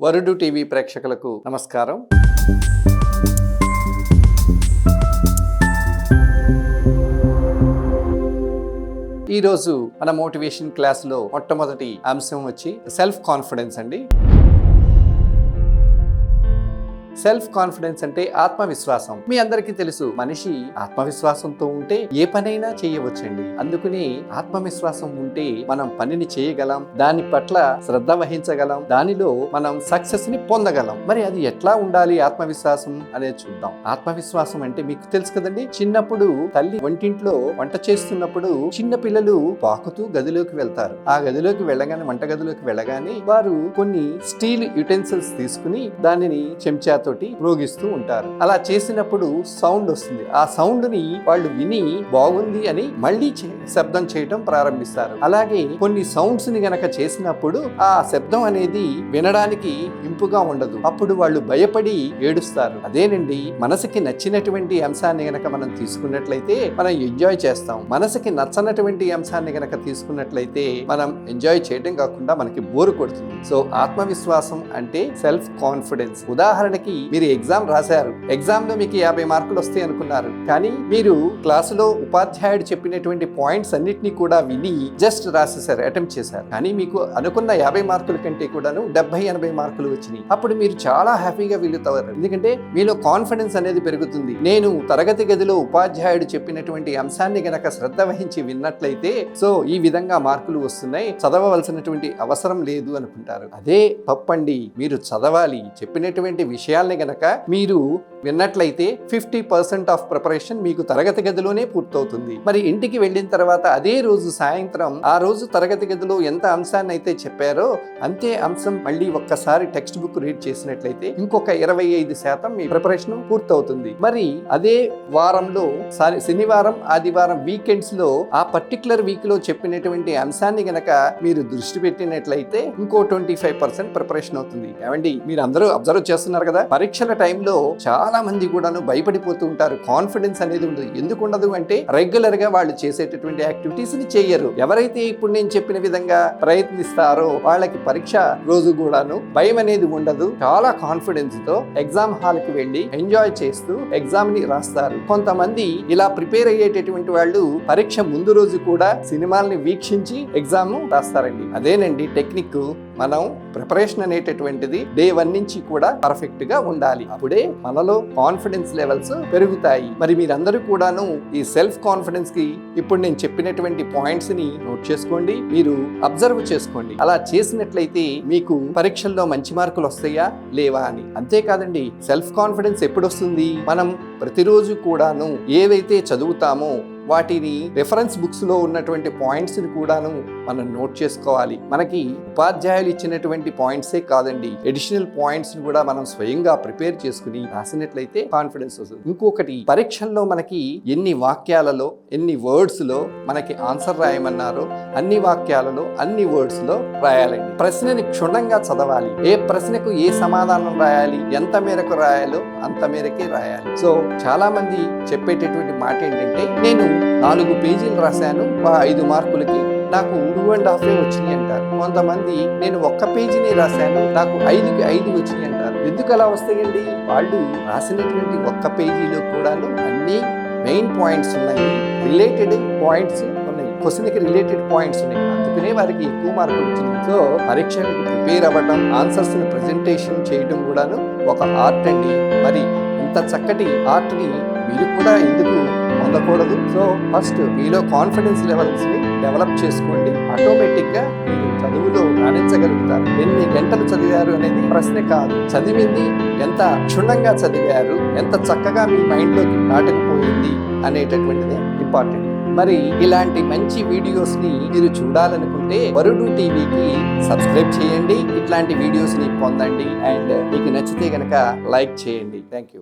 వరుడు టీవీ ప్రేక్షకులకు నమస్కారం. ఈరోజు మన మోటివేషన్ క్లాస్లో మొట్టమొదటి అంశం వచ్చి సెల్ఫ్ కాన్ఫిడెన్స్ అండి. సెల్ఫ్ కాన్ఫిడెన్స్ అంటే ఆత్మవిశ్వాసం. మీ అందరికీ తెలుసు, మనిషి ఆత్మవిశ్వాసంతో ఉంటే ఏ పనైనా చేయవచ్చండి. అందుకని ఆత్మవిశ్వాసం ఉంటే మనం పనిని చేయగలం, దాని పట్ల శ్రద్ధ వహించగలం, దానిలో మనం సక్సెస్ ని పొందగలం. మరి అది ఎట్లా ఉండాలి ఆత్మవిశ్వాసం అనేది చూద్దాం. ఆత్మవిశ్వాసం అంటే మీకు తెలుసు కదండి, చిన్నప్పుడు తల్లి వంటింట్లో వంట చేస్తున్నప్పుడు చిన్న పిల్లలు పాకుతూ గదిలోకి వెళ్తారు. ఆ గదిలోకి వెళ్ళగానే, వంట గదిలోకి వెళ్ళగానే వారు కొన్ని స్టీల్ యుటెన్సిల్స్ తీసుకుని దానిని చెంచాతో ప్రోగిస్తూ ఉంటారు. అలా చేసినప్పుడు సౌండ్ వస్తుంది. ఆ సౌండ్ ని వాళ్ళు విని బాగుంది అని మళ్ళీ శబ్దం చేయటం ప్రారంభిస్తారు. అలాగే కొన్ని సౌండ్స్ ని గనక చేసినప్పుడు ఆ శబ్దం అనేది వినడానికి ఇంపుగా ఉండదు. అప్పుడు వాళ్ళు భయపడి ఏడుస్తారు. అదేనండి, మనసుకి నచ్చినటువంటి అంశాన్ని గనక మనం తీసుకున్నట్లయితే మనం ఎంజాయ్ చేస్తాం. మనసుకి నచ్చనటువంటి అంశాన్ని గనక తీసుకున్నట్లయితే మనం ఎంజాయ్ చేయడం కాకుండా మనకి బోరు కొడుతుంది. సో ఆత్మవిశ్వాసం అంటే సెల్ఫ్ కాన్ఫిడెన్స్. ఉదాహరణకి మీరు ఎగ్జామ్ రాశారు, ఎగ్జామ్ లో మీకు 50 మార్కులు వస్తాయి అనుకున్నారు. కానీ మీరు క్లాసులో ఉపాధ్యాయుడు చెప్పినటువంటి పాయింట్స్ అన్నిటినీ కూడా విని జస్ట్ రాసేసారు, అటెంప్ట్ చేశారు. కానీ మీకు అనుకున్న 50 మార్కుల కంటే కూడాను 70-80 మార్కులు వచ్చినాయి. అప్పుడు మీరు చాలా హ్యాపీగా ఫీల్ అవుతారు. ఎందుకంటే మీలో కాన్ఫిడెన్స్ అనేది పెరుగుతుంది. నేను తరగతి గదిలో ఉపాధ్యాయుడు చెప్పినటువంటి అంశాన్ని గనక శ్రద్ధ వహించి విన్నట్లయితే సో ఈ విధంగా మార్కులు వస్తున్నాయి, చదవవలసినటువంటి అవసరం లేదు అనుకుంటారు. అదే తప్పండి. మీరు చదవాలి. చెప్పినటువంటి విషయాల్ని గనక మీరు విన్నట్లయితే 50% ఆఫ్ ప్రిపరేషన్ మీకు తరగతి గదిలోనే పూర్తవుతుంది. మరి ఇంటికి వెళ్ళిన తర్వాత అదే రోజు సాయంత్రం ఆ రోజు తరగతి గదిలో ఎంత అంశాన్ని అయితే చెప్పారో అంతే అంశం మళ్ళీ ఒక్కసారి టెక్స్ట్ బుక్ రీడ్ చేసినట్లయితే ఇంకొక 25% మీ ప్రిపరేషన్ పూర్తవుతుంది. మరి అదే వారంలో శనివారం, ఆదివారం, వీకెండ్స్ లో ఆ పర్టికులర్ వీక్ లో చెప్పినటువంటి అంశాన్ని గనక మీరు దృష్టి పెట్టినట్లయితే ఇంకో 25% ప్రిపరేషన్ అవుతుంది. ఏమండి, మీరు అందరూ అబ్జర్వ్ చేస్తున్నారు కదా, పరీక్షల టైంలో చాలా మంది కూడాను భయపడిపోతూ ఉంటారు. కాన్ఫిడెన్స్ అనేది ఉండదు. ఎందుకు ఉండదు అంటే రెగ్యులర్ గా వాళ్ళు చేసేటటువంటి యాక్టివిటీస్ ని చెయ్యరు. ఎవరైతే ఇప్పుడు నేను చెప్పిన విధంగా ప్రయత్నిస్తారో వాళ్ళకి పరీక్ష రోజు కూడాను భయం అనేది ఉండదు. చాలా కాన్ఫిడెన్స్ తో ఎగ్జామ్ హాల్ కి వెళ్ళి ఎంజాయ్ చేస్తూ ఎగ్జామ్ ని రాస్తారు. కొంతమంది ఇలా ప్రిపేర్ అయ్యేటటువంటి వాళ్ళు పరీక్ష ముందు రోజు కూడా సినిమాల్ని వీక్షించి ఎగ్జామ్ రాస్తారండి. అదేనండి టెక్నిక్. మనం ప్రిపరేషన్ అనేటటువంటిది డే 1 నుంచి కూడా పర్ఫెక్ట్ గా ఉండాలి. అప్పుడే మనలో కాన్ఫిడెన్స్ లెవెల్స్ పెరుగుతాయి. మరి మీరందరూ కూడాను ఈ సెల్ఫ్ కాన్ఫిడెన్స్ కి ఇప్పుడు నేను చెప్పినటువంటి పాయింట్స్ ని నోట్ చేసుకోండి, మీరు అబ్జర్వ్ చేసుకోండి. అలా చేసినట్లయితే మీకు పరీక్షల్లో మంచి మార్కులు వస్తాయా లేవా అని. అంతేకాదండి, సెల్ఫ్ కాన్ఫిడెన్స్ ఎప్పుడు వస్తుంది? మనం ప్రతిరోజు కూడాను ఏవైతే చదువుతామో వాటిని రెఫరెన్స్ బుక్స్ లో ఉన్నటువంటి పాయింట్స్ ని కూడాను మనం నోట్ చేసుకోవాలి. మనకి ఉపాధ్యాయులు ఇచ్చినటువంటి పాయింట్సే కాదండి, అడిషనల్ పాయింట్స్ ని కూడా మనం స్వయంగా ప్రిపేర్ చేసుకుని రాసినట్లయితే కాన్ఫిడెన్స్ వస్తుంది. ఇంకొకటి, పరీక్షల్లో మనకి ఎన్ని వాక్యాలలో, ఎన్ని వర్డ్స్ లో మనకి ఆన్సర్ రాయమన్నారో అన్ని వాక్యాలలో, అన్ని వర్డ్స్ లో రాయాలండి. ప్రశ్నని క్షుణ్ణంగా చదవాలి. ఏ ప్రశ్నకు ఏ సమాధానం రాయాలి, ఎంత మేరకు రాయాలో అంత మేరకే రాయాలి. సో చాలా మంది చెప్పేటటువంటి మాట ఏంటంటే, నేను 4 పేజీలు రాశాను 5 మార్కులకి, నాకు 2.5 వచ్చినాయి అంటారు. కొంతమంది నేను 1 పేజీని రాశాను, నాకు 5కి 5 వచ్చినాయి అంటారు. ఎందుకు అలా వస్తాయండి? వాళ్ళు రాసినటువంటి 1 పేజీలో కూడాను అన్ని మెయిన్ పాయింట్స్ ఉన్నాయి, రిలేటెడ్ పాయింట్స్ ఉన్నాయి, క్వశ్చన్కి రిలేటెడ్ పాయింట్స్ ఉన్నాయి. అందుకనే వారికి ఎక్కువ మార్కులు వచ్చినాయి. సో పరీక్షలకు ప్రిపేర్ అవ్వడం, ఆన్సర్స్ ని ప్రెజెంటేషన్ చేయడం కూడాను ఒక ఆర్ట్ అండి. మరి ఇంత చక్కటి ఆర్ట్ ని మీరు కూడా ఎందుకు పొందకూడదు? సో ఫస్ట్ మీలో కాన్ఫిడెన్స్ లెవెల్స్ ని డెవలప్ చేసుకోండి. ఆటోమేటిక్ గా మీరు చదువులో రాణించగలుగుతారు. ఎన్ని గంటలు చదివారు అనేది ప్రశ్న కాదు, చదివింది ఎంత క్షుణ్ణంగా చదివారు, ఎంత చక్కగా మీ మైండ్ లోకి నాటుకుపోయింది అనేటటువంటిది ఇంపార్టెంట్. మరి ఇలాంటి మంచి వీడియోస్ ని మీరు చూడాలనుకుంటే వరుడు టీవీకి సబ్స్క్రైబ్ చేయండి. ఇట్లాంటి వీడియోస్ ని పొందండి. అండ్ మీకు నచ్చితే గనక లైక్ చేయండి. Thank you.